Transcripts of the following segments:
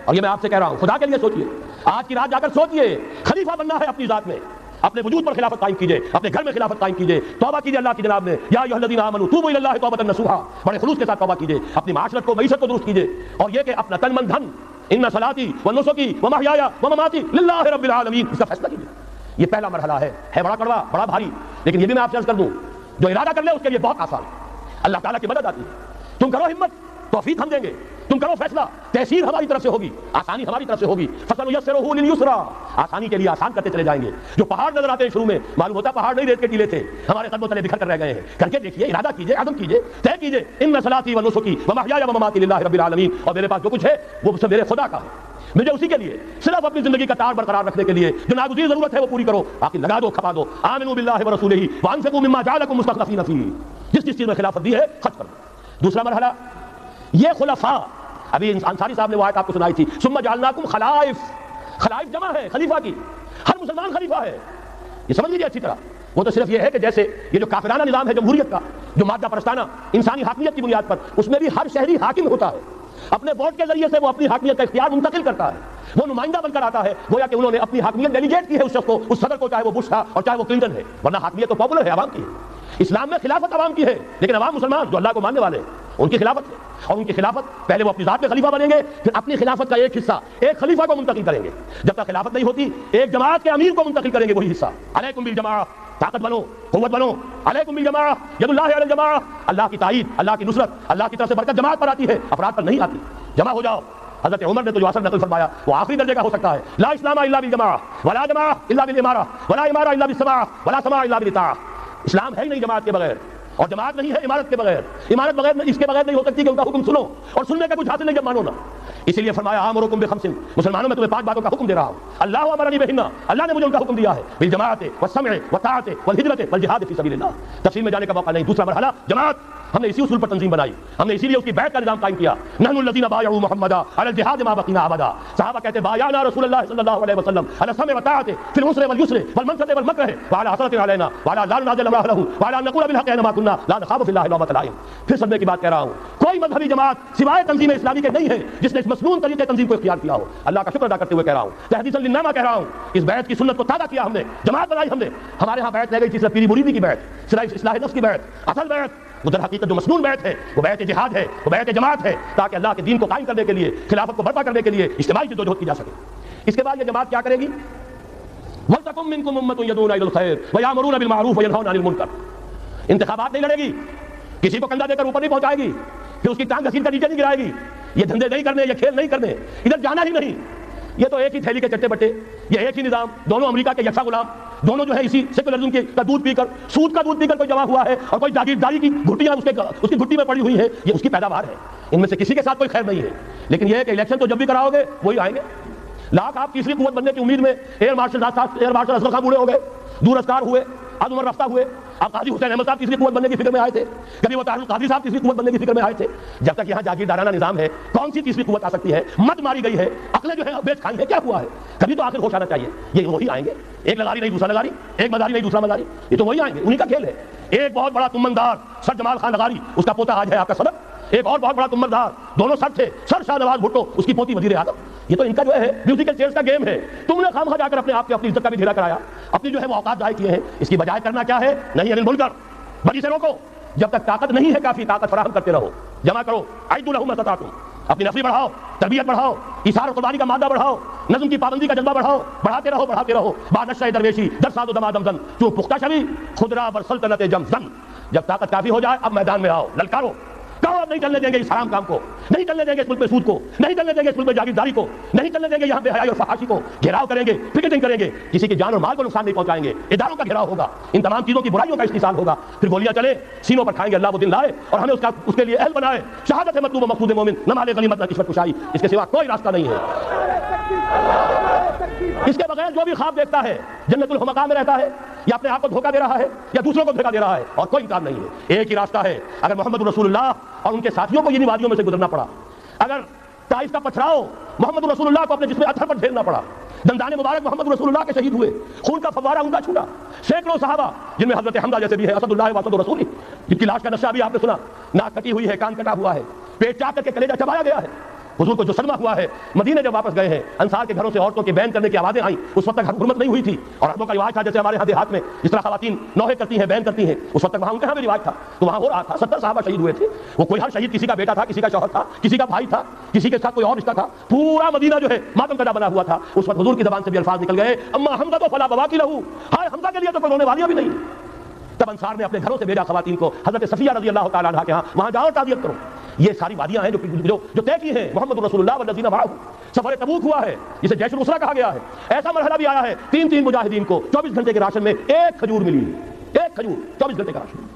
اور یہ میں آپ سے کہہ رہا ہوں، خدا کے لیے سوچئے، آج کی رات جا کر سوچئے، خلیفہ بننا ہے اپنی ذات میں، اپنے وجود پر خلافت قائم کیجئے، اپنے گھر میں خلافت قائم کیجئے، توبہ کیجئے اللہ کی جناب میں، یا ایھا الذین آمنوا توبوا الی اللہ توبۃ نصوحا، بڑے خلوص کے ساتھ توبہ کیجئے، اپنی معاشرت کو معیشت کو درست کیجئے، اور یہ کہ اپنا تن من دھن، ان صلاتی و نسکی و محیایا و مماتی للہ رب العالمین، اس کا فیصلہ کیجئے۔ یہ پہلا مرحلہ ہے بڑا کڑوا، بڑا بھاری، لیکن یہ بھی میں آپ سے عرض کر دوں، جو ارادہ کر لے اس کے لیے بہت آسان ہے، اللہ تعالیٰ کی مدد آتی ہے۔ تم کرو ہمت، توفیق ہم دیں گے، تم کرو فیصلہ، تحصیل ہماری طرف سے ہوگی، آسانی ہماری طرف سے ہوگی، فَسَنُيَسِّرُهُ لِلْيُسْرَىٰ، آسانی کے لیے آسان کرتے چلے جائیں گے۔ جو پہاڑ نظر آتے ہیں شروع میں، معلوم ہوتا ہے پہاڑ نہیں ریت کے ٹیلے تھے، ہمارے قدموں تلے بکھر کر رہ گئے ہیں، کر کے دیکھیے، ارادہ کیجیے، عزم کیجیے، طے کیجیے، ان صلاتي ونسكي ومحياي ومماتي للہ رب العالمین، اور میرے پاس جو کچھ ہے وہ سب میرے خدا کا ہے، مجھے اسی کے لیے صرف اپنی زندگی کا تار برقرار رکھنے کے لیے جو ناگزیر ضرورت ہے وہ پوری کرو، باقی لگا دو، کھپا دو، آمنوا باللہ ورسولہ وانفقوا مما جعلکم مستخلفین فیہ، جس چیز میں خلافت دی ہے خرچ کر دو۔ دوسرا مرحلہ، یہ خلفاء، ابھی انصاری صاحب نے وہ آیت آپ کو سنائی تھی، ثم جعلناکم خلائف، خلائف جمع ہے خلیفہ کی، ہر مسلمان خلیفہ ہے، یہ سمجھ لیجیے اچھی طرح۔ وہ تو صرف یہ ہے کہ جیسے یہ جو کافرانہ نظام ہے جمہوریت کا، جو مادہ پرستانہ انسانی حاکمیت کی بنیاد پر، اس میں بھی ہر شہری حاکم ہوتا ہے، اپنے ووٹ کے ذریعے سے وہ اپنی حاکمیت کا اختیار منتقل کرتا ہے، وہ نمائندہ بن کر آتا ہے، گویا کہ انہوں نے اپنی حاکمیت ڈیلیگیٹ کی ہے اس شخص کو، اس صدر کو، چاہے وہ بش تھا اور چاہے وہ کلنٹن ہے، ورنہ حاکمیت تو پاپولر ہے، عوام کی ہے۔ اسلام میں خلافت عوام کی ہے، لیکن عوام مسلمان جو اللہ کو ماننے والے ان کی خلافت ہے، اور ان کی خلافت پہلے وہ اپنی ذات میں خلیفہ بنیں گے، پھر اپنی خلافت کا ایک حصہ ایک خلیفہ کو منتقل کریں گے، جب تک خلافت نہیں ہوتی ایک جماعت کے امیر کو منتقل کریں گے وہی حصہ۔ علیکم بالجماعہ، طاقت بنو، قوت بنو، علیکم بالجماعہ، ید اللہ علی الجماعہ، اللہ کی تائید، اللہ کی نصرت، اللہ کی طرف سے برکت جماعت پر آتی ہے، افراد پر نہیں آتی۔ جمع ہو جاؤ۔ حضرت عمر نے تو جو اثر نقل فرمایا وہ آخری درجے کا ہو سکتا ہے، لا اسلام الا بالجماعہ، ولا جماعہ الا بالامارہ، ولا امارہ الا بالسماع، ولا سماع الا بالاطاعہ۔ اسلام ہے ہی نہیں جماعت کے بغیر، اور جماعت نہیں ہے امارت کے بغیر، امارت بغیر اس کے بغیر نہیں ہو سکتی کہ ان کا حکم سنو، اور سننے کا کچھ حاصل نہیں جب مانو نا۔ اسی لیے فرمایا آمرکم بخمس، مسلمانوں میں تمہیں 5 باتوں کا حکم دے رہا ہوں، اللہ امرنی بہن، اللہ نے مجھے ان کا حکم دیا ہے، بالجماعت والسمع والطاعت والہجرۃ والجہاد فی سبیل اللہ۔ تفصیل میں جانے کا موقع نہیں۔ دوسرا مرحلہ جماعت، ہم نے اسی اصول پر تنظیم بنائی، ہم نے اسی لیے اس کی بیعت کا نظام قائم کیا، نحن الذین بایعوا محمدا علی الجہاد ما بقینا ابدا۔ صحابہ کہتے بایعنا رسول اللہ صلی اللہ علیہ وسلم علی السمع والطاعت فی العسر والیسر والمنصب والمکرہ وعلی حسرۃ علینا وعلی لا ننازع امرہ له وعلی ان نقول بالحق اینما کنا لا نخاف فی اللہ لومۃ لائم۔ پھر صدمے کی بات کہہ رہا ہوں، کوئی مذہبی جماعت سوائے تنظیم اسلامی کے نہیں ہے جس نے اس مسنون طریقے تنظیم کو اختیار کیا ہو۔ اللہ کا شکر ادا کرتے ہوئے کہہ رہا ہوں، تحدیثا للنعمہ کہہ رہا ہوں، اس بیعت کی سنت کو تازہ کیا ہم نے، جماعت بنائی ہم نے۔ ہمارے ہاں بیعت لے گئی تھی صرف پیری مریدی کی بیعت، صرف اصلاح نفس کی بیعت، اصل بیعت وہ در حقیقت جو مسنون بیعت ہے وہ بیعت جہاد ہے، وہ بیعت جماعت ہے، تاکہ اللہ کے دین کو قائم کرنے کے لیے، خلافت کو برپا کرنے کے لیے اجتماعی جدوجہد کی جا سکے۔ اس کے بعد یہ جماعت کیا کرے گی؟ وَلْتَكُن مِّنكُمْ أُمَّةٌ يَدْعُونَ إِلَى الْخَيْرِ وَيَأْمُرُونَ بِالْمَعْرُوفِ وَيَنْهَوْنَ عَنِ الْمُنكَرِ۔ انتخابات نہیں لڑے گی، کسی کو کندھا دے کر اوپر نہیں پہنچائے گی، پھر اس کی ٹانگ گھسیٹ کر نیچے نہیں گرائے گی، یہ دھندے نہیں کرنے، یہ کھیل نہیں کرنے، ادھر جانا ہی نہیں۔ یہ تو ایک ہی تھیلی کے چٹے بٹے، یہ ایک ہی نظام، دونوں امریکہ کے یکساں غلام، دونوں جو ہے اسی سیکولرزم کا دودھ پی کر، سود کا دودھ پی کر کوئی جمع ہوا ہے، اور کوئی جاگیرداری کی گھٹیاں اس کی گھٹی میں پڑی ہوئی ہیں، یہ اس کی پیداوار ہے، ان میں سے کسی کے ساتھ کوئی خیر نہیں ہے۔ لیکن یہ ہے کہ الیکشن تو جب بھی کراؤ گے وہی آئیں گے۔ لاکھ آپ تیسری قوت بننے کی امید میں ایئر مارشل اصغر خان بوڑھے ہو گئے، دور اسکار ہوئے، عد عمر رفتہ ہوئے، آپ قاضی حسین احمد صاحب تیسری قوت بننے کی فکر میں آئے تھے، کبھی وہ طاہر القادری صاحب تیسری قوت بننے کی فکر میں آئے تھے۔ جب تک یہاں جاگیردارانہ نظام ہے کون سی تیسری قوت آ سکتی ہے؟ مت ماری گئی ہے، عقلیں جو ہے بیچ کھائی ہے، کیا ہوا ہے؟ کبھی تو آخر ہوش آنا چاہیے، یہ وہی آئیں گے، ایک لغاری نہیں دوسرا لغاری، ایک مداری نہیں دوسرا مداری، یہ تو وہی آئیں گے، انہیں کا کھیل ہے۔ ایک بہت بڑا تمندار سر جمال خان لغاری، اس کا پوتا آج ہے آپ کا صدر، ایک اور بہت بڑا تمندار، دونوں سر تھے، سر شاہ نواز بھٹو، اس کی پوتی وزیر اعظم۔ یہ تو ان کا جو ہے میوزیکل چیئرز کا گیم ہے، تم نے خواہ جا کر اپنے آپ کی اپنی عزت کا بھی ڈھیلا کرایا، اپنی جو ہے وہ اوقات ضائع کیے ہیں۔ اس کی بجائے کرنا کیا ہے؟ نہیں انل منکر، بدی سے روکو، جب تک طاقت نہیں ہے کافی طاقت فراہم کرتے رہو، جمع کرو، اعدوا لهم ما استطعتم، اپنی نفلی بڑھاؤ، تربیت بڑھاؤ، ایثار و قربانی کا مادہ بڑھاؤ، نظم کی پابندی کا جذبہ بڑھاؤ، بڑھاتے رہو بادشاہ درویشی در ساد و دما دمزن تو پختہ شوی خدرا بر سلطنت جمزن۔ جب طاقت کافی ہو جائے اب میدان میں آؤ، للکارو، کہو اب نہیں چلنے دیں گے اس حرام کام کو، نہیں چلنے دیں گے اس ملک میں سود کو، نہیں چلنے دیں گے اس ملک میں جاگیرداری کو، نہیں چلنے دیں گے یہاں بے حیائی اور فحاشی کو، گھیراؤ کریں گے، پکیٹنگ کریں گے، کسی کی جان اور مال کو نقصان نہیں پہنچائیں گے، اداروں کا گھیراؤ ہوگا، ان تمام چیزوں کی برائیوں کا استحصال ہوگا، پھر گولیاں چلے سینوں پر کھائیں گے، اللہ وہ دن لائے اور ہمیں اس کے لیے اہل بنائے۔ شہادت ہے مطلوب و مقصود مومن، نہ مال غنیمت نہ کشمت کشائی، اس کے سوا کوئی راستہ نہیں ہے۔ اس کے بغیر جو بھی خواب دیکھتا ہے جنت الحمقاء میں رہتا ہے، یا اپنے آپ کو دھوکہ دے رہا ہے یا دوسروں کو دھوکہ دے رہا ہے، اور کوئی کام نہیں ہے۔ ایک ہی راستہ ہے، اگر محمد رسول اللہ اور ان کے ساتھیوں کو انہی وادیوں میں سے گزرنا پڑا، اگر طائف کا پتھراؤ محمد رسول اللہ کو اپنے جسم اطہر پر جھیلنا پڑا، دندان مبارک محمد رسول اللہ کے شہید ہوئے، خون کا فوارہ ان کا چھوٹا، سینکڑوں صحابہ جن میں حضرت حمزہ جیسے بھی ہے، اسد اللہ واسد رسول، جن کی لاش کا نقشہ بھی آپ نے سنا، ناک کٹی ہوئی ہے، کان کٹا ہوا ہے، پیٹ چاک کر کے کلیجہ چبایا گیا ہے، حضور کو جو صدمہ ہوا ہے، مدینے جب واپس گئے ہیں، انصار کے گھروں سے عورتوں کے بین کرنے کی آوازیں آئیں، اس وقت تک حرمت نہیں ہوئی تھی، اور حرمتوں کا رواج تھا جیسے ہمارے ہاں دیہات میں جس طرح خواتین نوحے کرتی ہیں، بین کرتی ہیں، اس وقت تک وہاں ان کے ہاں بھی رواج تھا، تو وہاں ہو رہا تھا۔ 70 صحابہ شہید ہوئے تھے، وہ کوئی ہر شہید کسی کا بیٹا تھا، کسی کا شوہر تھا، کسی کا بھائی تھا، کسی کے ساتھ کوئی اور رشتہ تھا، پورا مدینہ جو ہے ماتم کدا بنا ہوا تھا۔ اس وقت حضور کی زبان سے بھی الفاظ نکل گئے، اما حمزہ تو فلا بواکی لہو، ہائے حمزہ کے لیے تو کوئی رونے والیاں بھی نہیں۔ تب انصار نے اپنے گھروں سے بھیجا خواتین کو حضرت صفیہ رضی اللہ تعالیٰ عنہا کے ہاں، وہاں جاؤ تعزیت کرو۔ یہ ساری وادیاں ہیں جو طے کی ہیں۔ محمد رسول اللہ والذین معہ، سفر تبوک ہوا ہے جسے جیش الاسرہ کہا گیا ہے، ایسا مرحلہ بھی آیا ہے 3 مجاہدین کو 24 گھنٹے کے راشن میں ایک کھجور ملی، ایک کھجور 24 گھنٹے کا راشن۔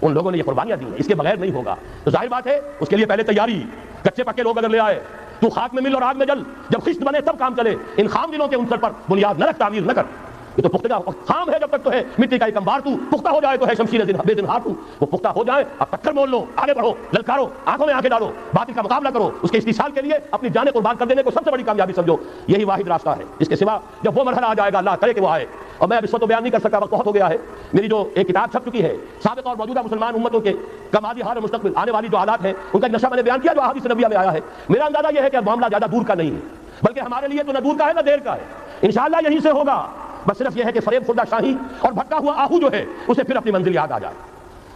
ان لوگوں نے یہ قربانیاں دی ہیں، اس کے بغیر نہیں ہوگا۔ تو ظاہر بات ہے اس کے لیے پہلے تیاری، کچے پکے لوگ اگر لے آئے تو خاک میں مل اور آگ میں جل، جب خشت بنے تب کام چلے۔ ان خام دلوں کے عنصر پر بنیاد نہ رکھ، تعمیر نہ کر۔ یہ تو پختہ خام ہے، جب تک تو ہے مٹی کا ایک انبار، تو پختہ ہو جائے تو ہے شمشیر بے زنہار تو۔ وہ پختہ ہو جائے، اب پتھر مول لو، آگے بڑھو، للکارو، آنکھوں میں آنکھیں ڈالو، باطل کا مقابلہ کرو، اس کے استحصال کے لیے اپنی جانیں قربان کر دینے کو سب سے بڑی کامیابی سمجھو۔ یہی واحد راستہ ہے، اس کے سوا جب وہ مرحلہ آ جائے گا، اللہ کرے کہ وہ آئے، اور میں اب اس وقت تو بیان نہیں کر سکتا، وقت بہت ہو گیا ہے۔ میری جو ایک کتاب چھپ چکی ہے سابق اور موجودہ مسلمان امتوں کے ماضی حال اور مستقبل آنے والی جو حالات ہیں ان کا ایک نقشہ میں نے بیان کیا جو احادیث نبویہ میں آیا ہے۔ میرا اندازہ یہ ہے کہ معاملہ زیادہ دور کا نہیں ہے، بلکہ ہمارے لیے تو نہ دور کا ہے نہ دیر کا ہے، انشاءاللہ یہیں سے ہوگا۔ بس صرف یہ ہے کہ فریب خوردہ شاہی اور بھٹکا ہوا آہو جو ہے اسے پھر اپنی منزل یاد آ جائے۔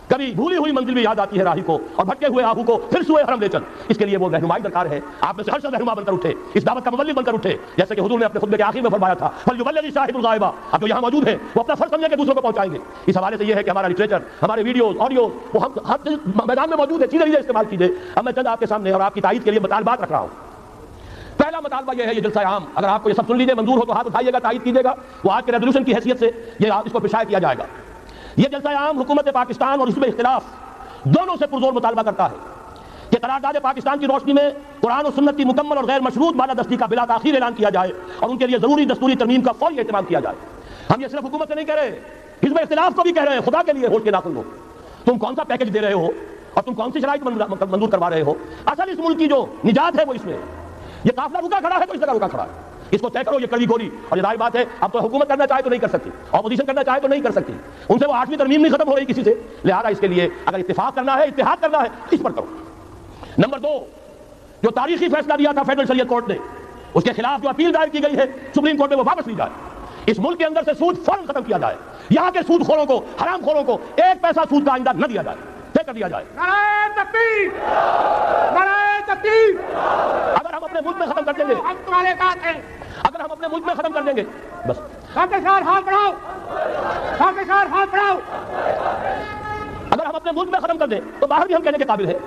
کبھی بھولی ہوئی منزل بھی یاد آتی ہے راہی کو، اور بھٹکے ہوئے آہو کو پھر سوئے حرم لے چل۔ اس کے لیے وہ رہنمائی درکار ہے، آپ میں سے ہر شخص رہنما بن کر اٹھے، اس دعوت کا مبلغ بن کر اٹھے، جیسے کہ حضور نے اپنے خطبے کے آخر میں فرمایا تھا فَلْيُبَلِّغِ صاحب الغائبہ۔ اب جو یہاں موجود ہیں وہ اپنا فرض سمجھے کہ دوسروں کو پہنچائیں گے۔ اس حوالے سے یہ ہے کہ ہمارا لٹریچر، ہمارے ویڈیوز، آڈیو، وہ ہم ہر میدان میں موجود ہے، چیزیں استعمال کیجیے۔ اب میں چند آپ کے سامنے اور آپ کی تائید کے لیے مطالبات رکھ رہا ہوں۔ پہلا مطالبہ یہ ہے، یہ جلسہ عام، اگر آپ کو یہ سب سن لیجیے، منظور ہو تو ہاتھ اٹھائیے گا، تائید کیجیے گا، وہ آج کے ریزولوشن کی حیثیت سے یہ اس کو پیشائع کیا جائے گا۔ یہ جلسہ عام حکومت پاکستان اور حزب اختلاف دونوں سے پرزور مطالبہ کرتا ہے کہ قرارداد پاکستان کی روشنی میں قرآن و سنت کی مکمل اور غیر مشروط بالادستی کا بلا تاخیر اعلان کیا جائے، اور ان کے لیے ضروری دستوری ترمیم کا فوری اہتمام کیا جائے۔ ہم یہ صرف حکومت سے نہیں کہہ رہے، حزب اختلاف کو بھی کہہ رہے ہیں، خدا کے لیے ہوش کے ناخن لو، تم کون سا پیکج دے رہے ہو اور تم کون سی شرائط منظور کروا رہے ہو؟ اصل اس ملک کی جو نجات ہے وہ اس میں، یہ قافلہ رکا کھڑا ہے تو اس جگہ رکا کھڑا ہے، اس کو طے کرو، یہ کڑی گوری۔ اور یہ ظاہر بات ہے اب تو حکومت کرنا چاہے تو نہیں کر سکتی، اپوزیشن کرنا چاہے تو نہیں کر سکتی، ان سے وہ 8ویں ترمیم نہیں ختم ہو رہی کسی سے، لہذا اس کے لیے اگر اتفاق کرنا ہے، اتحاد کرنا ہے، اس پر کرو۔ نمبر 2، جو تاریخی فیصلہ دیا تھا فیڈرل شریعت کورٹ نے، اس کے خلاف جو اپیل دائر کی گئی ہے سپریم کورٹ میں، وہ واپس لی جائے۔ اس ملک کے اندر سے سود فوراً ختم کیا جائے، یہاں کے سود خوروں کو، حرام خوروں کو 1 پیسہ سود کا آئندہ نہ دیا جائے، طے کر دیا جائے۔ نعرہ تکبیر، نعرہ تکبیر۔ اگر ہم اپنے ملک میں ختم کر دیں گے، ہم تمہارے ساتھ ہیں۔ اگر ہم اپنے ملک میں ختم کر دیں گے، بس سب کے ساتھ ہاتھ بڑھاؤ، سب کے ساتھ ہاتھ بڑھاؤ۔ اگر ہم اپنے ملک میں ختم کر دیں تو باہر بھی ہم کہنے کے قابل ہیں۔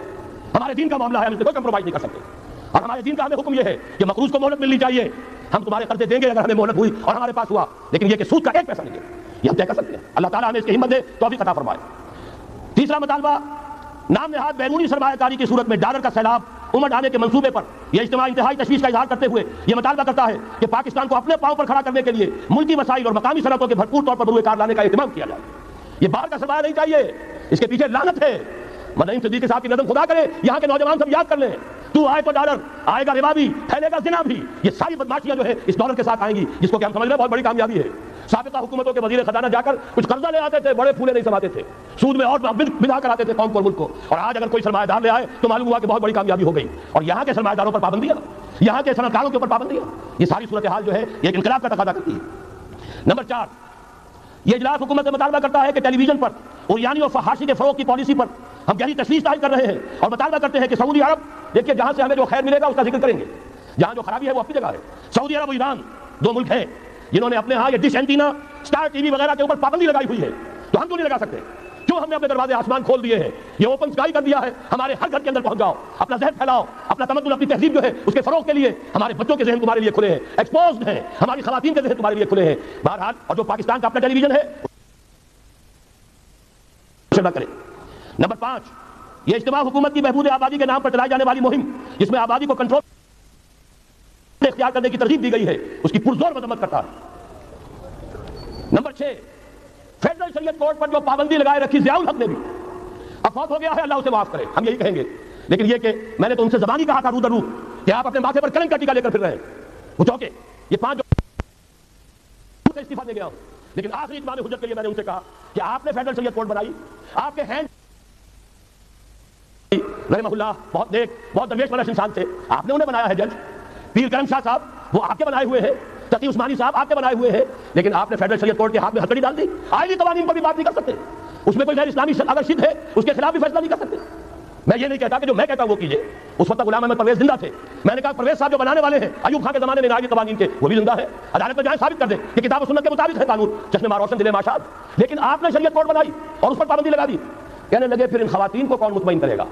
ہمارے دین کا معاملہ ہے، ہم اس سے کوئی کمپرومائز نہیں کر سکتے، اور ہمارے دین کا ہمیں حکم یہ ہے کہ مقروض کو مہلت ملنی چاہیے، ہم تمہارے قرضے دیں گے اگر ہمیں مہلت ہوئی اور ہمارے پاس ہوا، لیکن یہ کہ سود کا 1 پیسہ نہیں دے، یہ ہم طے کر سکتے ہیں۔ اللہ تعالیٰ ہمیں اس کی ہمت دے، توفیق عطا فرمائے۔ تیسرا مطالبہ، نام نہاد بیرونی سرمایہ کاری کی صورت میں ڈالر کا سیلاب امڑ آنے کے منصوبے پر یہ اجتماع انتہائی تشویش کا اظہار کرتے ہوئے یہ مطالبہ کرتا ہے کہ پاکستان کو اپنے پاؤں پر کھڑا کرنے کے لیے ملکی وسائل اور مقامی صنعتوں کے بھرپور طور پر بروئے کار لانے کا اہتمام کیا جائے۔ یہ باہر کا سرمایہ نہیں چاہیے، اس کے پیچھے لعنت ہے۔ مدنی صدیق کے ساتھ کی نظم خدا کرے یہاں کے نوجوان سب یاد کر لیں، تو آئے تو ڈالر، آئے گا ربا بھی، پھیلے گا زنا بھی، یہ ساری بدماشیاں جو ہے اس ڈالر کے ساتھ آئیں گی، جس کو کہ ہم سمجھ رہے ہیں بہت بڑی کامیابی ہے۔ سابقہ حکومتوں کے وزیر خزانہ جا کر کچھ قرضہ لے آتے تھے، بڑے پھولے نہیں سماتے تھے، سود میں اور بلا کر آتے تھے قوم کو اور ملک کو، اور آج اگر کوئی سرمایہ دار لے آئے تو معلوم ہوا کہ بہت بڑی کامیابی ہو گئی، اور یہاں کے سرمایہ داروں پر پابندیاں، یہاں کے صنعت کاروں کے اوپر پابندیاں، یہ ساری صورتحال جو ہے یہ ایک انقلاب کا تقاضا کرتی ہے۔ نمبر 4، یہ اجلاس حکومت سے مطالبہ کرتا ہے کہ ٹیلی ویژن پر اوریانی اور فحاشی کے فروغ کی پالیسی پر ہم گہری تشویش ظاہر کر رہے ہیں، اور مطالبہ کرتے ہیں کہ سعودی عرب، دیکھیے جہاں سے ہمیں جو خیر ملے گا اس کا ذکر کریں گے، جہاں جو خرابی ہے وہ اپنی جگہ ہے۔ سعودی عرب اور ایران 2 ملک ہیں جنہوں نے اپنے ہاں یہ dish antenna, star T V وغیرہ کے اوپر پابندی لگائی ہوئی ہے، تو ہم کیوں نہیں لگا سکتے؟ کیوں ہم نے اپنے دروازے آسمان کھول دیے ہیں، یہ اوپن اسکائی کر دیا ہے، ہمارے ہر گھر کے اندر پہنچ جاؤ، اپنا ذہن پھیلاؤ، اپنا تمدن، اپنی تہذیب جو ہے اس کے فروغ کے لیے ہمارے بچوں کے ذہن تمہارے لیے کھلے ہیں، ایکسپوزڈ ہیں، ہماری خواتین کے ذہن تمہارے لیے کھلے ہیں۔ بہرحال، اور جو پاکستان کا اپنا ٹیلی ویژن ہے نہ کرے۔ نمبر 5، یہ اجتماع حکومت کی بہبود آبادی کے نام پر چلائی جانے والی مہم، جس میں آبادی کو کنٹرول اختیار کرنے کی ترغیب دی گئی ہے، اس کی پرزور مذمت کرتا ہے۔ نمبر 6، فیڈرل شریعت کورٹ پر جو پابندی لگائے رکھی ضیاء الحق نے بھی، اب فوت ہو گیا ہے، اللہ اسے معاف کرے، ہم یہی کہیں گے، لیکن یہ کہ میں نے تو ان سے زبانی کہا تھا رو در رو کہ آپ اپنے ماتھے پر کلنک کا ٹیکا لے کر پھر رہے ہیں، وہ چونکہ یہ 5 جو استعفیٰ دے گیا ہوں، لیکن آخری اتمام حجت کے لیے میں نے ان سے کہا کہ آپ نے فیڈرل شریعت کورٹ بنائی، آپ کے ہینڈ رحمہ اللہ بہت نیک بہت درویش پرست انسان تھے، آپ نے انہیں بنایا ہے جج۔ پیر کرم شاہ صاحب وہ آپ کے بنائے ہوئے ہیں، تقی عثمانی صاحب آپ کے بنائے ہوئے ہیں، لیکن آپ نے فیڈرل شریعت کورٹ کے ہاتھ میں ہتھکڑی ڈال دی۔ آئینی قوانین پر بھی بات نہیں کر سکتے، اس میں کوئی غیر اسلامی اگر شد ہے اس کے خلاف بھی فیصلہ نہیں کر سکتے۔ میں یہ نہیں کہتا کہ جو میں کہتا ہوں وہ کیجیے۔ اس وقت غلام احمد پرویز زندہ تھے، میں نے کہا پرویز صاحب جو بنانے والے ہیں ایوب خان کے زمانے میں آئینی قوانین کے، وہ بھی زندہ ہے، عدالت میں جائیں ثابت کر دیں کہ کتاب و سنت کے مطابق ہے قانون، چشم ما روشن دل ماشاد۔ لیکن آپ نے شریعت کورٹ بنائی اور اس پر پابندی لگا دی۔ کہنے لگے پھر ان خواتین کو کون مطمئن کرے گا؟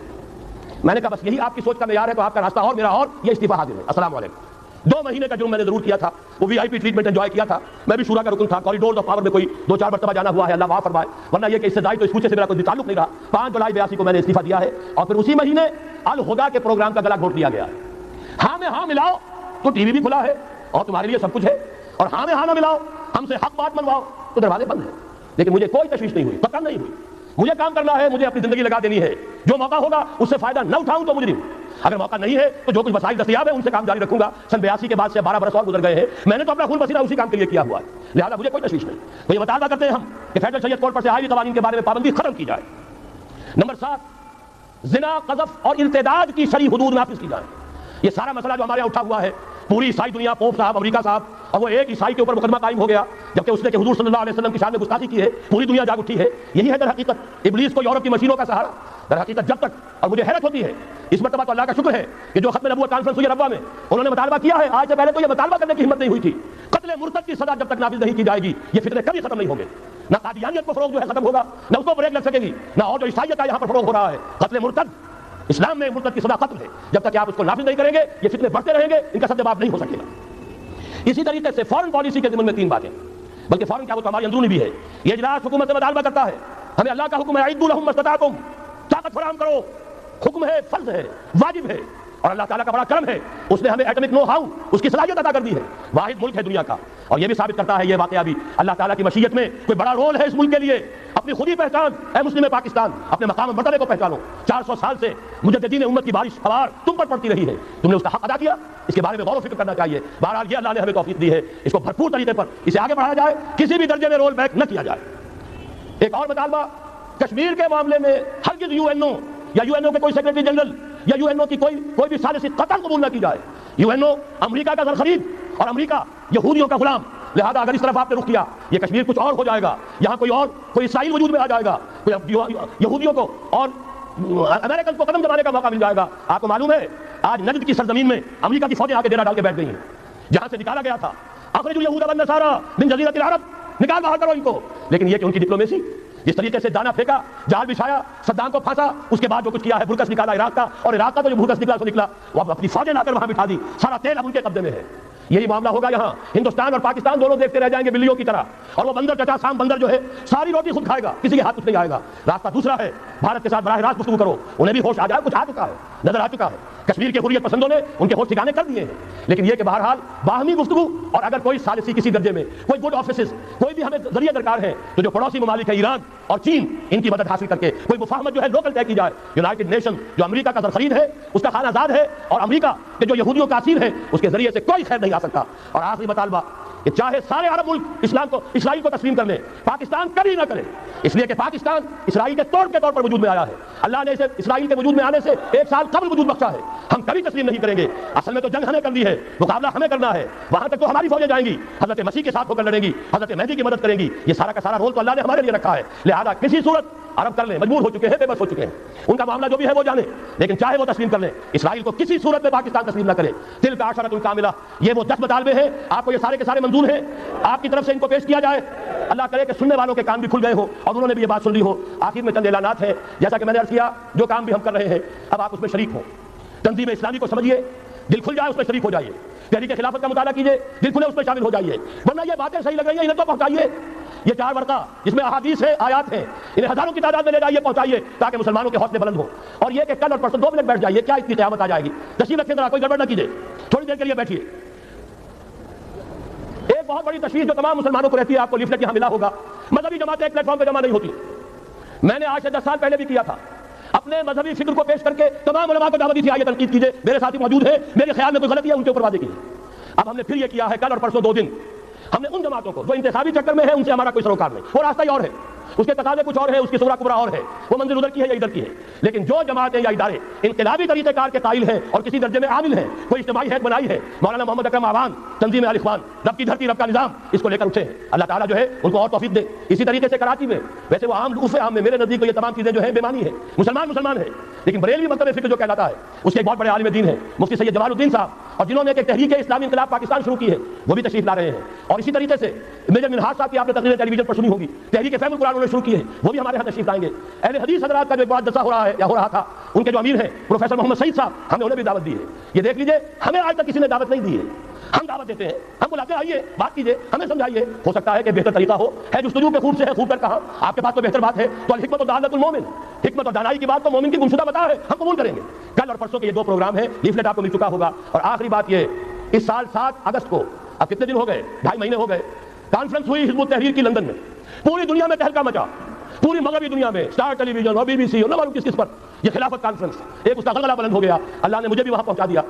میں نے کہا بس یہی آپ کی سوچ کا معیار ہے تو آپ کا راستہ اور میرا اور، یہ استعفیٰ حاضر ہے، السلام علیکم۔ 2 مہینے کا جرم میں نے ضرور کیا تھا، وہ وی آئی پی ٹریٹمنٹ انجوائے کیا تھا، میں بھی شورا کا رکن تھا، کوریڈور آف پاور میں کوئی 2-4 مرتبہ جانا ہوا ہے، اللہ معاف فرمائے، ورنہ یہ کہ اس سے زائد تو اس پوچھے سے میرا کوئی تعلق نہیں رہا۔ 5 جولائی 82 کو میں نے استعفیٰ دیا ہے اور پھر اسی مہینے الہدا کے پروگرام کا گلا گھونٹ لیا گیا ہے۔ ہاں میں ہاں ملاؤ تو ٹی وی بھی کھلا ہے اور تمہارے لیے سب کچھ ہے، اور ہاں میں ہاں نہ ملاؤ ہم سے حق بات منواؤ تو دروازے بند ہیں۔ لیکن مجھے کوئی تشویش نہیں ہوئی، فکر نہیں ہوئی، مجھے کام کرنا ہے، مجھے اپنی زندگی لگا دینی ہے، جو موقع ہوگا اس سے فائدہ نہ اٹھاؤں تو مجرم، اگر موقع نہیں ہے تو جو کچھ وسائل دستیاب ہے ان سے کام جاری رکھوں گا۔ سن 82 کے بعد سے 12 برس اور گزر گئے ہیں، میں نے تو اپنا خون پسینہ اسی کام کے لیے کیا ہوا ہے، لہٰذا مجھے کوئی تشویش نہیں۔ تو یہ مطالبہ کرتے ہیں ہم کہ فیڈرل شریعت کورٹ پر سے آئینی قوانین کے بارے میں پابندی ختم کی جائے۔ نمبر 7، زنا، قذف اور ارتداد کی شرعی حدود نافذ کی جائیں۔ یہ سارا مسئلہ جو ہمارے یہاں اٹھا ہوا ہے، پوری عیسائی دنیا، پوپ صاحب، امریکہ صاحب، اور وہ ایک عیسائی کے اوپر مقدمہ قائم ہو گیا جبکہ اس نے کہ حضور صلی اللہ علیہ وسلم کی شان میں گستاخی کی ہے، پوری دنیا جاگ اٹھی ہے۔ یہی ہے در حقیقت ابلیس کو یورپ کی مشینوں کا سہارا۔ در حقیقت جب تک، اور مجھے حیرت ہوتی ہے اس مرتبہ تو اللہ کا شکر ہے کہ جو ختم نبوت کانفرنس ہوئی ربوہ میں انہوں نے مطالبہ کیا ہے، آج سے پہلے تو یہ مطالبہ کرنے کی ہمت نہیں ہوئی تھی، قتل مرتد کی سزا جب تک نافذ نہیں کی جائے گی یہ فتنے کبھی ختم نہیں ہوں گے۔ نہ قادیانیت کو فروغ جو ہے ختم ہوگا، نہ اس کو بریک لگ سکے گی، نہ اور جو عیسائیت کا یہاں پر فروغ ہو رہا ہے۔ قتل مرتد اسلام میں مرتد کی سزا ختم ہے، جب تک کہ آپ اس کو نافذ نہیں کریں گے یہ فتنے بڑھتے رہیں گے، ان کا سد جواب نہیں ہو سکے گا۔ اسی طریقے سے فورن پالیسی کے ضمن میں 3 باتیں، بلکہ فورن کیا وہ تو ہماری اندرونی بھی ہے۔ یہ اجلاس حکومت سے مطالبہ کرتا ہے، ہمیں اللہ کا حکم ہے اعدوا لهم ما استطعتم، طاقت فراہم کرو، حکم ہے، فرض ہے، واجب ہے، اور اللہ تعالیٰ کا بڑا کرم ہے، اس نے ہمیں ایٹمک نو ہاؤ اس کی صلاحیت عطا کر دی ہے، واحد ملک ہے دنیا کا، اور یہ بھی ثابت کرتا ہے یہ واقعہ بھی اللہ تعالیٰ کی مشیت میں کوئی بڑا رول ہے اس ملک کے لیے۔ اپنی خودی پہچان، اے مسلم پاکستان، اپنے مقام و مرتبے کو پہچانو۔ 400 سال سے مجددین امت کی بارش سوار تم پر پڑتی رہی ہے، تم نے اس کا حق ادا کیا، اس کے بارے میں غور و فکر کرنا چاہیے۔ بہرحال یہ اللہ نے ہمیں توفیق دی ہے، اس کو بھرپور طریقے پر اسے آگے بڑھایا جائے، کسی بھی درجے میں رول بیک نہ کیا جائے۔ ایک اور مطالبہ، کشمیر کے معاملے میں ہرگز UN یا UN کے کوئی سیکرٹری جنرل یا UN کی کوئی بھی ثالثی قطعاً قبول نہ کی جائے۔ UN امریکہ کا زر خرید اور امریکہ یہودیوں کا غلام، لہذا اگر اس طرف آپ نے رخ کیا یہ کشمیر کچھ اور ہو جائے گا، یہاں کوئی اسرائیل وجود میں آ جائے گا، کوئی یہودیوں کو اور امریکن کو قدم دبانے کا موقع مل جائے گا۔ آپ کو معلوم ہے آج نجد کی سرزمین میں امریکہ کی فوجیں آ کے ڈیرا ڈال کے بیٹھ گئی ہیں، جہاں سے نکالا گیا تھا اخرجوا اليهود والنصارى من جزيرة العرب، نکال باہر کرو ان کو۔ لیکن یہ کہ ان کی ڈپلومیسی جس طریقے سے دانا پھینکا، جال بچھایا، صدام کو پھانسا، اس کے بعد جو کچھ کیا ہے، بھرکس نکالا عراق کا، اور عراق کا تو جو بھرکس نکلا سو نکلا، وہ اپنی فوجیں لا کر وہاں بٹھا دی، سارا تیل اب ان کے قبضے میں ہے۔ یہی معاملہ ہوگا یہاں، ہندوستان اور پاکستان دونوں دیکھتے رہ جائیں گے بلیوں کی طرح، اور وہ بندر چچا سام بندر جو ہے ساری روٹی خود کھائے گا، کسی کے ہاتھ کچھ نہیں آئے گا۔ راستہ دوسرا ہے، بھارت کے ساتھ براہ راست گفتگو کرو، انہیں بھی ہوش آ جائے، کچھ آ چکا ہے، نظر آ چکا ہے، کشمیر کے حریت پسندوں نے ان کے ہوش ٹھکانے کر دیے ہیں۔ لیکن یہ کہ بہرحال باہمی گفتگو، اور اگر کوئی ثالثی کسی درجے میں، کوئی گڈ آفیسز، کوئی بھی ہمیں ذریعہ درکار ہے تو جو پڑوسی ممالک ہے ایران اور چین، ان کی مدد حاصل کر کے کوئی مفاہمت جو ہے لوکل طے کی جائے۔ یونائٹڈ نیشن جو امریکہ کا زر خرید ہے اس کا خانہ زاد ہے، اور امریکہ کے جو یہودیوں کا اسیر ہے اس کے ذریعے سے کوئی خیر نہیں آ سکتا۔ اور آخری مطالبہ کہ چاہے سارے عرب ملک اسرائیل کو تسلیم کر لیں، پاکستان کبھی نہ کرے، اس لیے کہ پاکستان اسرائیل کے طور پر وجود میں آیا ہے، اللہ نے اسے اسرائیل کے وجود میں آنے سے 1 سال قبل وجود بخشا ہے، ہم کبھی تسلیم نہیں کریں گے۔ اصل میں تو جنگ ہمیں کرنی ہے، مقابلہ ہمیں کرنا ہے، وہاں تک تو ہماری فوجیں جائیں گی، حضرت مسیح کے ساتھ ہو کر لڑیں گی، حضرت مہدی کی مدد کریں گی، یہ سارا کا سارا رول تو اللہ نے ہمارے لیے رکھا ہے۔ لہذا کسی صورت عرب کر لیں، مجبور ہو چکے ہیں، بے بس ہو چکے ہیں، ان کا معاملہ جو بھی ہے وہ جانے، لیکن چاہے وہ تسلیم کر لیں، اسرائیل کو کسی صورت میں پاکستان تسلیم نہ کرے۔ تلک عشرۃ کاملہ، یہ وہ 10 مطالبے ہیں، آپ کو یہ سارے کے سارے منظور ہیں، آپ کی طرف سے ان کو پیش کیا جائے۔ اللہ کرے کہ سننے والوں کے کان بھی کھل گئے ہو اور انہوں نے بھی یہ بات سن لی ہو۔ آخر میں چند اعلانات ہیں، جیسا کہ میں نے عرض کیا، جو کام بھی ہم کر رہے ہیں اب آپ اس میں شریک ہوں، تنظیم اسلامی کو سمجھیے، دل کھل جائے اس میں شریک ہو جائیے، تحریک خلافت کا مطالعہ کیجیے، دل کھلے اس میں شامل ہو جائیے، ورنہ یہ باتیں صحیح لگ رہی ہیں انہیں تو پہنچائیے، یہ 4 ورقہ جس میں احادیث ہے، آیات ہیں، انہیں ہزاروں کی تعداد میں لے جائیے، پہنچائیے تاکہ مسلمانوں کے حوصلے بلند ہوں۔ اور یہ کہ کل اور پرسوں 2 منٹ بیٹھ جائیے، کیا اتنی قیامت آ جائے گی، تشریف رکھیں ذرا، کوئی گڑبڑ نہ کیجیے، تھوڑی دیر کے لیے بیٹھیے۔ ایک بہت بڑی تشویش جو تمام مسلمانوں کو رہتی ہے، آپ کو لیفلیٹ یہاں ملا ہوگا، مذہبی جماعتیں ایک پلیٹ فارم پہ جمع نہیں ہوتی۔ میں نے آج سے 10 سال پہلے بھی کیا تھا، اپنے مذہبی فکر کو پیش کر کے تمام علماء کو دعوت دی تھی، آئیے تنقید کیجیے، میرے ساتھی موجود ہیں، میرے خیال میں کوئی غلطی ہے ان کے اوپر واضح کیجیے۔ اب ہم نے پھر یہ کیا ہے، کل اور پرسوں 2 دن ہم نے ان جماعتوں کو جو انتخابی چکر میں ہے ان سے ہمارا کوئی سروکار نہیں، وہ راستہ ہی اور ہے، اس کے تقاضے کچھ اور ہیں، اس کی صغرا کبرا اور ہے، وہ منزل ادھر کی ہے یا ادھر کی ہے. لیکن جو جماعتیں یا ادارے انقلابی طریقہ کار کے قائل ہیں اور کسی درجے میں عامل ہیں، کوئی اجتماعی حیثیت بنائی ہے، مولانا محمد اکرم آوان، تنظیم الاخوان، رب کی دھرتی رب کا نظام، اس کو لے کر اٹھے ہیں. اللہ تعالیٰ جو ہے ان کو اور توفیق دے. اسی طریقے سے کراچی میں ویسے وہ عام عرف عام میں میرے نزدیک یہ تمام چیزیں جو ہیں بےمانی ہے. مسلمان ہے، لیکن بریلوی مکتب فکر جو کہلاتا ہے اس کے ایک بہت بڑے عالم دین ہیں مفتی سید جمال الدین صاحب، اور جنہوں نے ایک تحریک اسلامی انقلاب پاکستان شروع کی ہے، وہ بھی تشریف لا رہے ہیں. اور اسی طریقے سے میجر منہاج صاحب کی آپ نے تقریریں ٹیلی ویژن پر سنی ہوگی، تحریک فہم القرآن انہوں نے شروع کی ہے، وہ بھی ہمارے یہاں تشریف لائیں گے. اہل حدیث حضرات کا جو ایک بڑا جلسہ ہو رہا ہے یا ہو رہا تھا، ان کے جو امیر ہیں پروفیسر محمد سعید صاحب، ہمیں انہیں بھی دعوت دی ہے. یہ دیکھ لیجئے ہمیں آج تک کسی نے دعوت نہیں دی ہے، ہم دعوت دیتے ہیں، ہم بلاتے ہیں آئیے بات کیجئے، ہمیں سمجھائیے. ہو سکتا ہے کہ بہتر طریقہ ہو، ہے جستجو کے خوب سے ہے، خوب کر کہا آپ کے پاس تو بہتر بات ہے، تو الحکمت و دعالت المومن، حکمت اور دانائی کی بات تو مومن کی گمشدہ بتا ہے، ہم قبول کریں گے. کل اور پرسوں کے یہ 2 پروگرام ہیں، لیفلیٹ آپ کو مل چکا ہوگا. اور آخری بات یہ، اس سال 7 اگست کو، اب کتنے دن ہو گئے، 2.5 مہینے ہو گئے، کانفرنس ہوئی حزب التحریر کی لندن میں. پوری دنیا میں تہلکہ مچا، پوری مغربی دنیا میں، اسٹار ٹیلی ویژن اور BBC اور نہ معلوم کس پر یہ خلافت کانفرنس، ایک اس کا غلغلہ بلند ہو گیا. اللہ نے مجھے بھی وہاں پہنچا دیا.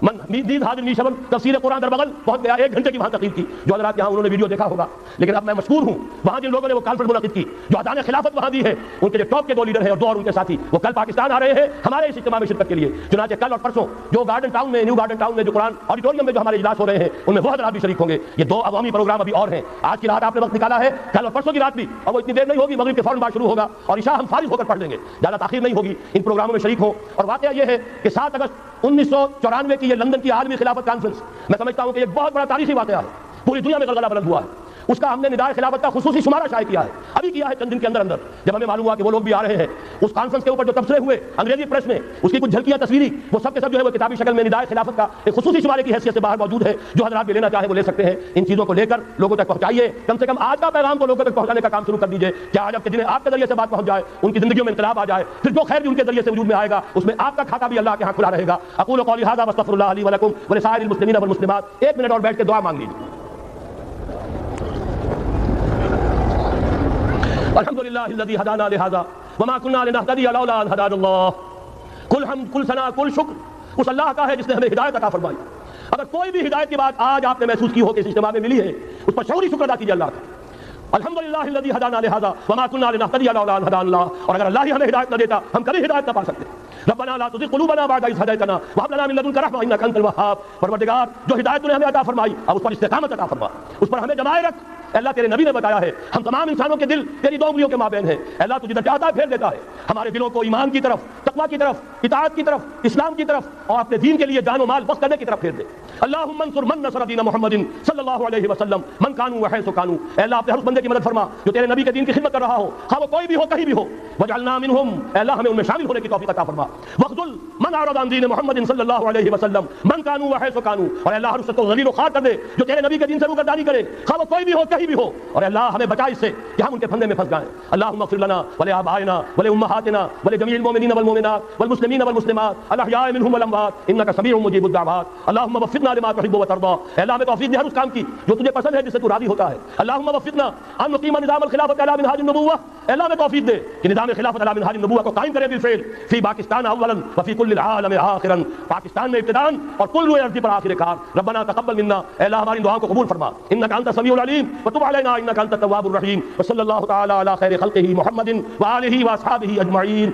من دید حاضر می شبن تفسیر قرآن در بغل پہنچ گیا. 1 گھنٹے کی وہاں تقریر کی، جو حضرات یہاں انہوں نے ویڈیو دیکھا ہوگا. لیکن اب میں مشکور ہوں وہاں جن لوگوں نے وہ کانفرنس منعقد کی، جو اذان خلافت وہاں دی ہے، ان کے جو ٹاپ کے 2 لیڈر ہیں اور 2 اور ان کے ساتھی، وہ کل پاکستان آ رہے ہیں ہمارے اس اجتماع میں شرکت کے لیے. چنانچہ کل اور پرسوں جو گارڈن ٹاؤن میں، نیو گارڈن ٹاؤن میں جو قرآن آڈیٹوریم میں جو ہمارے اجلاس ہو رہے ہیں، ان میں وہ حضرات بھی شریک ہوں گے. یہ 2 عوامی پروگرام ابھی اور ہیں. آج کی رات آپ نے وقت نکالا ہے، کل اور پرسوں کی رات بھی، اور وہ اتنی دیر نہیں ہوگی، مغرب کے فوراً بعد شروع ہوگا اور عشاء ہم فارغ ہو کر پڑھ لیں گے، زیادہ تاخیر نہیں ہوگی. ان پروگراموں میں شریک ہوں. اور واقعہ یہ ہے کہ 7 اگست 1994 کی یہ لندن کی عالمی خلافت کانفرنس، میں سمجھتا ہوں کہ ایک بہت بڑا تاریخی واقعہ ہے، پوری دنیا میں غلغلہ بلند ہوا ہے. اس کا ہم نے نداء خلافت کا خصوصی شمارہ شائع کیا ہے، ابھی کیا ہے چند دن کے اندر جب ہمیں معلوم ہوا کہ وہ لوگ بھی آ رہے ہیں. اس کانفرنس کے اوپر جو تبصرے ہوئے انگریزی پریس میں، اس کی کچھ جھلکیاں تصویری، وہ سب کے سب جو ہے وہ کتابی شکل میں نداء خلافت کا ایک خصوصی شمارے کی حیثیت سے باہر موجود ہے. جو حضرات بھی لینا چاہیں وہ لے سکتے ہیں. ان چیزوں کو لے کر لوگوں تک پہنچائیے. کم سے کم آج کا پیغام کو لوگوں تک پہنچانے کا کام شروع کر دیجیے. کیا آج آپ کے جنہیں آپ کے ذریعے سے بات پہنچ جائے، ان کی زندگیوں میں انقلاب آ جائے، پھر جو خیر بھی ان کے ذریعے سے وجود میں آئے گا، اس میں آپ کا کھاتا بھی اللہ کے ہاں کھلا رہے گا. اقول قولی ھذا واستغفر اللہ لی ولکم ولسائر المسلمین والمسلمات. 1 منٹ اور بیٹھ کے دعا مانگ لیجیے. الحمد للہ الذی ہدانا لہذا وما كنا لنهتدی لولا ان ہدانا اللہ. کل حمد، کل ثنا، کل شکر اس اللہ کا ہے جس نے ہمیں ہدایت عطا فرمائی. اگر کوئی بھی ہدایت کی بات آج آپ نے محسوس کی ہو کہ اس اجتماع میں ملی ہے، اس پر شعوری شکر ادا کیجیے اللہ کا. الحمد للہ الذی ہدانا لہذا وما كنا لنهتدی لولا ان ہدانا اللہ. اور اگر اللہ ہی ہمیں ہدایت نہ دیتا ہم کبھی ہدایت نہ پا سکتے. ربنا لا تزغ قلوبنا بعد إذ هديتنا وهب لنا من لدنك رحمة إنك أنت الوهاب. پروردگار جو ہدایت نے ہمیں عطا فرمائی اب اس پر استقامت عطا فرما، اس پر ہمیں جمائے رکھ. اللہ تیرے نبی نے بتایا ہے ہم تمام انسانوں کے دل تیری 2 انگلیوں کے مابین ہیں. اللہ تو جدھر چاہتا ہے پھیر دیتا ہے. ہمارے دلوں کو ایمان کی طرف، تقویٰ کی طرف، اطاعت کی طرف، اسلام کی طرف اور اپنے دین کے لیے جان و مال وقف کرنے کی طرف پھیر دے. اللہم انصر من نصر دین محمد صلی اللہ علیہ وسلم من کانوا وحیث کانوا. اے اللہ اپنے ہر اس بندے کی مدد فرما جو تیرے نبی کے دین کی خدمت کر رہا ہو، خواہ وہ کوئی بھی ہو، کہیں بھی ہو. وجعلنا منہم، اے اللہ ہمیں ان میں شامل ہونے کی توفیق عطا فرما. واخذل من اعرض عن دین محمد صلی اللہ علیہ وسلم من کانوا وحیث کانوا. اور اے اللہ ہر اس کو ذلیل و خوار کر دے جو تیرے نبی کے دین سے روگردانی کرے، خواہ وہ کوئی بھی ہو، کہیں بھی ہو. اور اللہ ہمیں بچا اس سے کہ ہم ان کے پھندے میں پھنس جائیں. اللہم اغفر لنا ولآبائنا ولأمہاتنا ولجمیع المؤمنین والمؤمنات والمسلمین والمسلمات الاحیاء منہم والاموات انک سمیع مجیب الدعوات. اللہم وفقنا لما تحب وترضى. اے اللہ ہمیں توفیق دے ہر اس کام کی جو تجھے پسند ہے، جس سے تو راضی ہوتا ہے. اللہم وفقنا ان نقیم نظام الخلافت علی منہاج النبوہ. اے اللہ ہمیں توفیق دے کہ نظام خلافت علی منہاج النبوہ کو قائم کریں بالفعل فی پاکستان اولا وفی کل العالم آخرا. پاکستان میں ابتداء اور کل روئے ارضی پر آخر کار. ربنا تقبل منا، اے اللہ ہماری دعاؤں کو قبول فرما. انک انت السمیع العلیم وتب علینا انک انت التواب الرحیم. وصلی اللہ تعالی علی خیر خلقہ محمد وآلہ واصحابہ اجمعین.